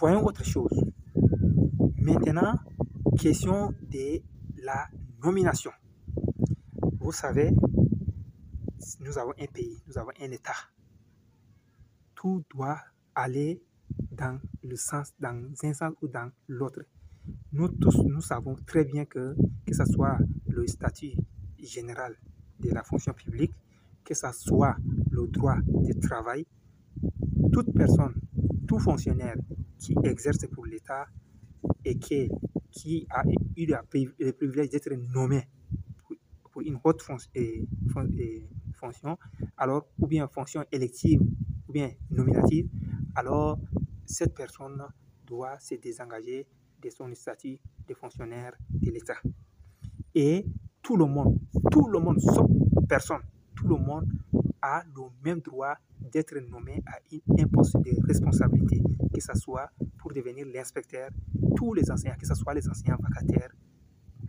voyons autre chose. Maintenant, question de la nomination. Vous savez, nous avons un pays, nous avons un État. Tout doit aller dans un sens ou dans l'autre. Nous tous, nous savons très bien que ce soit le statut général de la fonction publique, que ce soit le droit du travail, toute personne, tout fonctionnaire qui exerce pour l'État et qui a eu le privilège d'être nommé pour une haute fonction, alors, ou bien fonction élective, ou bien nominative, alors cette personne doit se désengager de son statut de fonctionnaire de l'État. Et tout le monde, sauf personne, tout le monde a le même droit d'être nommé à un poste de responsabilité, que ce soit pour devenir l'inspecteur, tous les enseignants, que ce soit les enseignants vacataires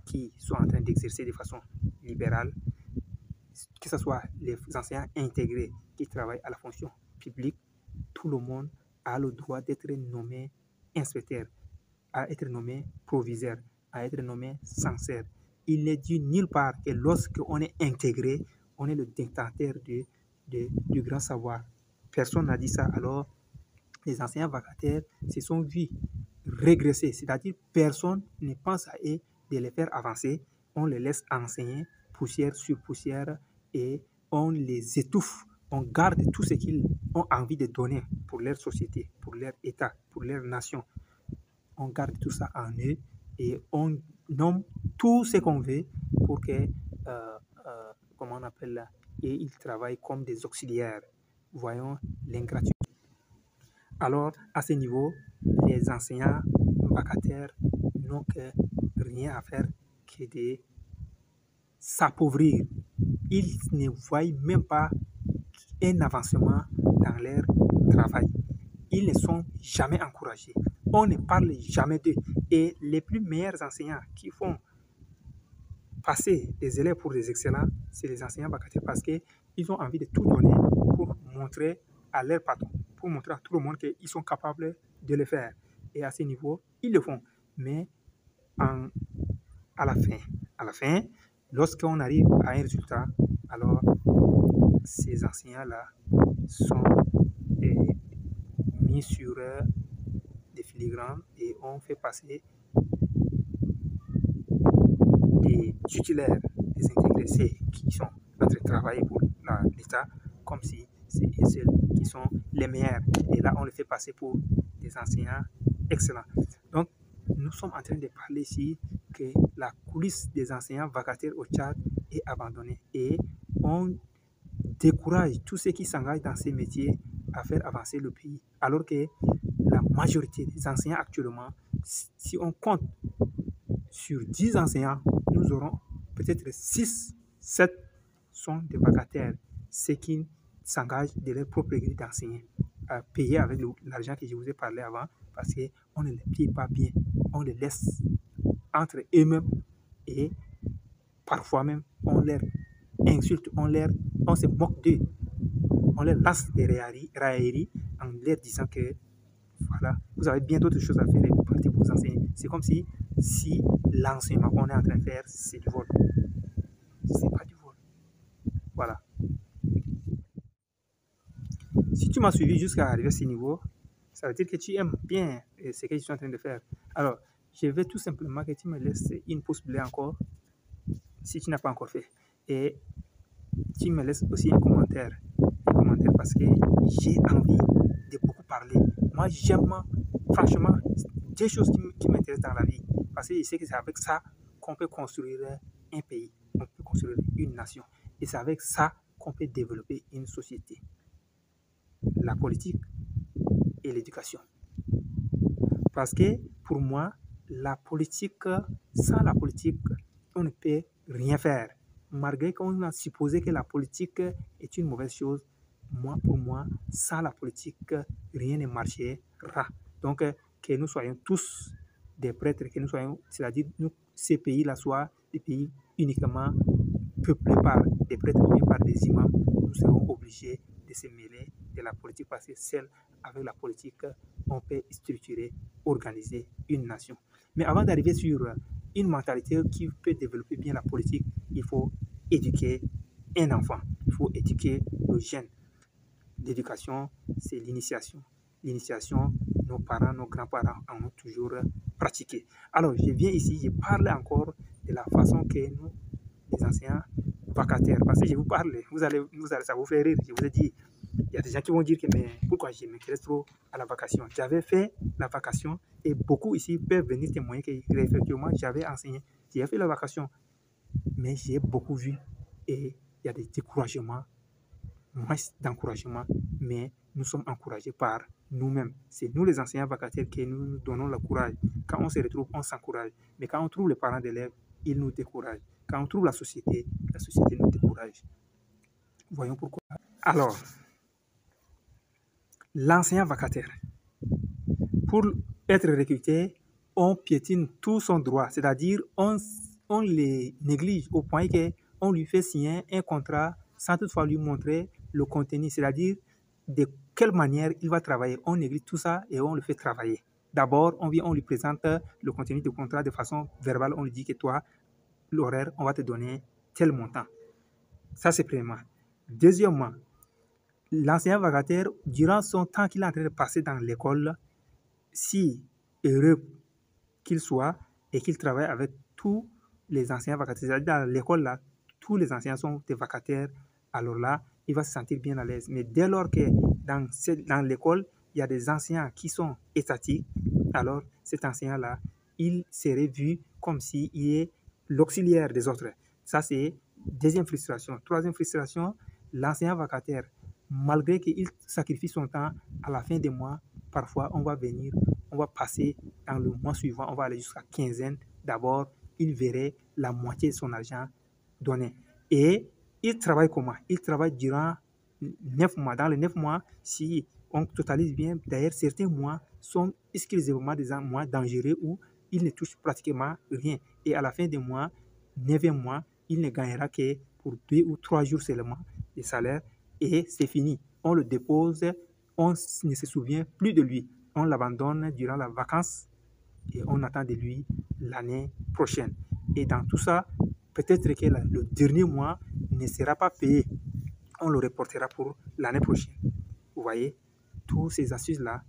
qui sont en train d'exercer de façon libérale, que ce soit les enseignants intégrés qui travaillent à la fonction publique, tout le monde a le droit d'être nommé inspecteur, à être nommé proviseur, à être nommé censeur. Il n'est dit nulle part que lorsqu'on est intégré, on est le détenteur du grand savoir. Personne n'a dit ça. Alors, les enseignants vacataires se sont vus régresser, c'est-à-dire personne ne pense à eux de les faire avancer. On les laisse enseigner poussière sur poussière et on les étouffe. On garde tout ce qu'ils ont envie de donner pour leur société, pour leur État, pour leur nation. On garde tout ça en eux et on nomme tout ce qu'on veut pour que, comment on appelle là, et ils travaillent comme des auxiliaires. Voyons l'ingratitude. Alors, à ce niveau, les enseignants vacataires n'ont que rien à faire que de s'appauvrir. Ils ne voient même pas un avancement dans leur travail. Ils ne sont jamais encouragés. On ne parle jamais d'eux. Et les plus meilleurs enseignants qui font passer des élèves pour des excellents, c'est les enseignants vacataires parce qu'ils ont envie de tout donner pour montrer à leur patron, pour montrer à tout le monde qu'ils sont capables de le faire. Et à ce niveau, ils le font. Mais à la fin, lorsqu'on arrive à un résultat, alors ces enseignants-là sont mis sur des filigranes et on fait passer des titulaires, des intégrés, ceux qui sont en train de travailler pour l'État, comme si c'est ceux qui sont les meilleurs. Et là, on les fait passer pour des enseignants excellents. Donc, nous sommes en train de parler ici que la coulisse des enseignants vacataires au Tchad est abandonnée et on décourage tous ceux qui s'engagent dans ces métiers à faire avancer le pays. Alors que la majorité des enseignants actuellement, si on compte sur 10 enseignants, nous aurons peut-être 6, 7 sont des vacataires, ceux qui s'engagent de leur propre grille d'enseigner, à payer avec l'argent que je vous ai parlé avant, parce qu'on ne les paye pas bien, on les laisse entre eux-mêmes et parfois même on leur insulte, on se moque d'eux, on leur lance des railleries en leur disant que voilà, vous avez bien d'autres choses à faire et vous partez pour vous enseigner. C'est comme si l'enseignement qu'on est en train de faire, c'est du vol. C'est pas du vol. Voilà. Si tu m'as suivi jusqu'à arriver à ce niveau, ça veut dire que tu aimes bien ce que je suis en train de faire. Alors, je veux tout simplement que tu me laisses une pouce bleu encore, si tu n'as pas encore fait. Et tu me laisses aussi un commentaire parce que j'ai envie de beaucoup parler. Moi, j'aime, franchement, des choses qui m'intéressent dans la vie. Parce que je sais que c'est avec ça qu'on peut construire un pays, on peut construire une nation. Et c'est avec ça qu'on peut développer une société. La politique et l'éducation. Parce que pour moi, sans la politique, on ne peut rien faire. Malgré qu'on a supposé que la politique est une mauvaise chose, pour moi, sans la politique, rien ne marchera. Donc, que nous soyons tous des prêtres, que nous soyons, c'est-à-dire que ces pays-là soient des pays uniquement peuplés par des prêtres ou bien par des imams, nous serons obligés de se mêler de la politique parce que seule avec la politique, on peut structurer, organiser une nation. Mais avant d'arriver sur une mentalité qui peut développer bien la politique, il faut éduquer un enfant. Il faut éduquer le jeune. L'éducation, c'est l'initiation. L'initiation, nos parents, nos grands-parents en ont toujours pratiqué. Alors, je viens ici, je parle encore de la façon que nous, les enseignants vacataires, parce que je vous parle, ça vous fait rire. Je vous ai dit, il y a des gens qui vont dire que mais pourquoi je m'intéresse trop à la vacation. J'avais fait la vacation et beaucoup ici peuvent venir témoigner que effectivement j'avais enseigné, j'ai fait la vacation, mais j'ai beaucoup vu et il y a des découragements, moins d'encouragement, mais nous sommes encouragés par nous-mêmes. C'est nous les enseignants vacataires que nous donnons le courage. Quand on se retrouve, on s'encourage. Mais quand on trouve les parents d'élèves, ils nous découragent. Quand on trouve la société nous décourage. Voyons pourquoi. Alors, l'enseignant vacataire, pour être recruté, on piétine tout son droit, c'est-à-dire on les néglige au point qu'on lui fait signer un contrat sans toutefois lui montrer le contenu, c'est-à-dire de quelle manière il va travailler. On néglige tout ça et on le fait travailler. D'abord, on lui présente le contenu du contrat de façon verbale, on lui dit que toi, l'horaire, on va te donner tel montant. Ça, c'est premièrement. Deuxièmement, l'enseignant vacataire, durant son temps qu'il est en train de passer dans l'école, si heureux qu'il soit et qu'il travaille avec tous les enseignants vacataires, c'est-à-dire dans l'école, là, tous les enseignants sont des vacataires, alors là, il va se sentir bien à l'aise. Mais dès lors que dans l'école, il y a des enseignants qui sont étatiques, alors cet enseignant-là, il serait vu comme s'il est l'auxiliaire des autres. Ça, c'est deuxième frustration. Troisième frustration, l'enseignant vacataire, malgré qu'il sacrifie son temps, à la fin des mois, parfois, on va passer dans le mois suivant, on va aller jusqu'à quinzaine. D'abord, il verrait la moitié de son argent donné. Et il travaille comment? Il travaille durant 9 mois. Dans les 9 mois, si on totalise bien, d'ailleurs, certains mois sont exclusivement des mois dangereux où il ne touche pratiquement rien. Et à la fin des mois, 9e mois, il ne gagnera que pour 2 ou 3 jours seulement de salaire et c'est fini. On le dépose, on ne se souvient plus de lui. On l'abandonne durant la vacance et on attend de lui l'année prochaine. Et dans tout ça, peut-être que le dernier mois ne sera pas payé. On le reportera pour l'année prochaine. Vous voyez, tous ces astuces-là,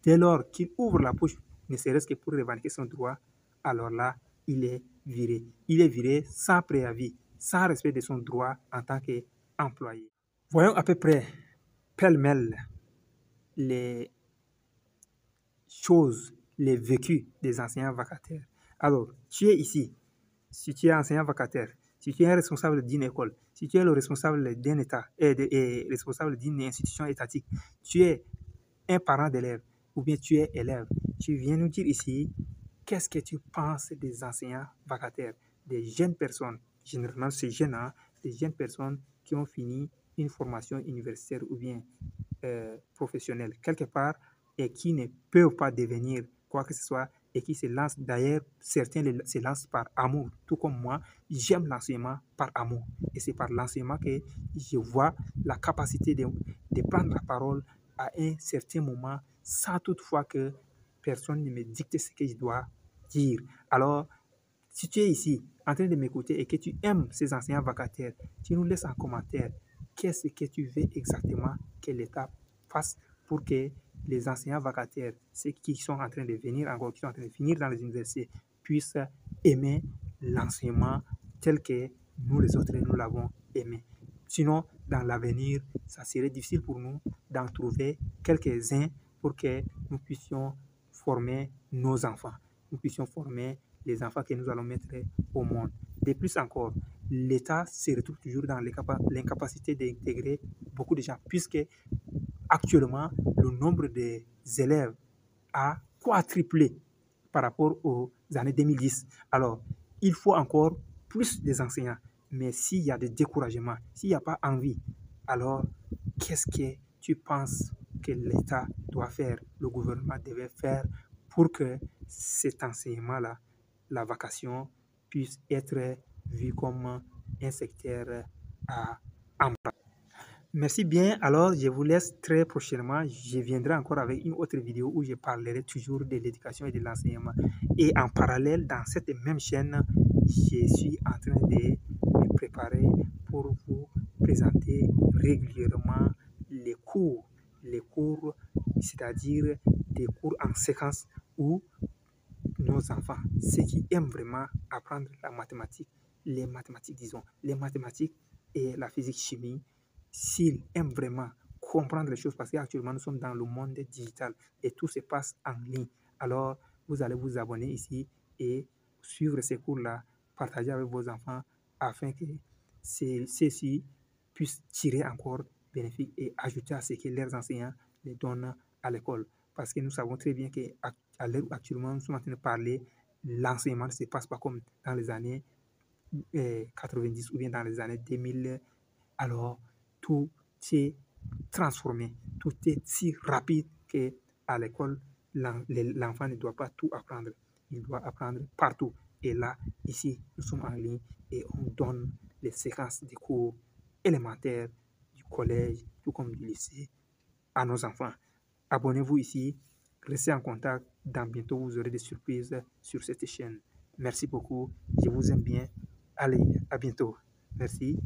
dès lors qu'il ouvre la poche, ne serait-ce que pour revendiquer son droit, alors là, il est viré. Il est viré sans préavis, sans respect de son droit en tant qu'employé. Voyons à peu près, pêle-mêle, les choses, les vécus des enseignants vacataires. Alors, tu es ici, si tu es enseignant vacataire, si tu es responsable d'une école, si tu es le responsable d'un État et responsable d'une institution étatique, tu es un parent d'élève ou bien tu es élève, tu viens nous dire ici qu'est-ce que tu penses des enseignants vacataires, des jeunes personnes, généralement ces jeunes, des jeunes personnes qui ont fini une formation universitaire ou bien professionnelle quelque part et qui ne peuvent pas devenir quoi que ce soit et qui se lancent. D'ailleurs, certains se lancent par amour, tout comme moi, j'aime l'enseignement par amour. Et c'est par l'enseignement que je vois la capacité de prendre la parole à un certain moment sans toutefois que personne ne me dicte ce que je dois dire. Alors, si tu es ici en train de m'écouter et que tu aimes ces enseignants vacataires, tu nous laisses en commentaire qu'est-ce que tu veux exactement que l'État fasse pour que les enseignants vacataires, ceux qui sont en train de venir encore, qui sont en train de finir dans les universités, puissent aimer l'enseignement tel que nous les autres, nous l'avons aimé. Sinon, dans l'avenir, ça serait difficile pour nous d'en trouver quelques-uns pour que nous puissions former nos enfants. Nous puissions former les enfants que nous allons mettre au monde. De plus encore, l'État se retrouve toujours dans l'incapacité d'intégrer beaucoup de gens, puisque actuellement, le nombre des élèves a quadruplé par rapport aux années 2010. Alors, il faut encore plus des enseignants. Mais s'il y a des découragements, s'il n'y a pas envie, alors qu'est-ce que tu penses que l'État doit faire, le gouvernement devait faire pour que cet enseignement-là, la vacation, puisse être vu comme un secteur à embrasser? Merci bien. Alors, je vous laisse très prochainement. Je viendrai encore avec une autre vidéo où je parlerai toujours de l'éducation et de l'enseignement. Et en parallèle, dans cette même chaîne, je suis en train de me préparer pour vous présenter régulièrement les cours, c'est-à-dire des cours en séquence où nos enfants, ceux qui aiment vraiment apprendre la mathématique, les mathématiques, disons, les mathématiques et la physique-chimie, s'ils aiment vraiment comprendre les choses, parce qu'actuellement nous sommes dans le monde digital et tout se passe en ligne. Alors, vous allez vous abonner ici et suivre ces cours-là, partager avec vos enfants afin que ceux-ci puissent tirer encore bénéfice et ajouter à ce que leurs enseignants les donnent à l'école. Parce que nous savons très bien qu'à l'heure où actuellement nous sommes en train de parler, l'enseignement ne se passe pas comme dans les années 90 ou bien dans les années 2000. Alors, tout s'est transformé. Tout est si rapide qu'à l'école, l'enfant ne doit pas tout apprendre. Il doit apprendre partout. Et là, ici, nous sommes en ligne et on donne les séquences des cours élémentaires du collège, tout comme du lycée, à nos enfants. Abonnez-vous ici, restez en contact. Dans bientôt, vous aurez des surprises sur cette chaîne. Merci beaucoup. Je vous aime bien. Allez, à bientôt. Merci.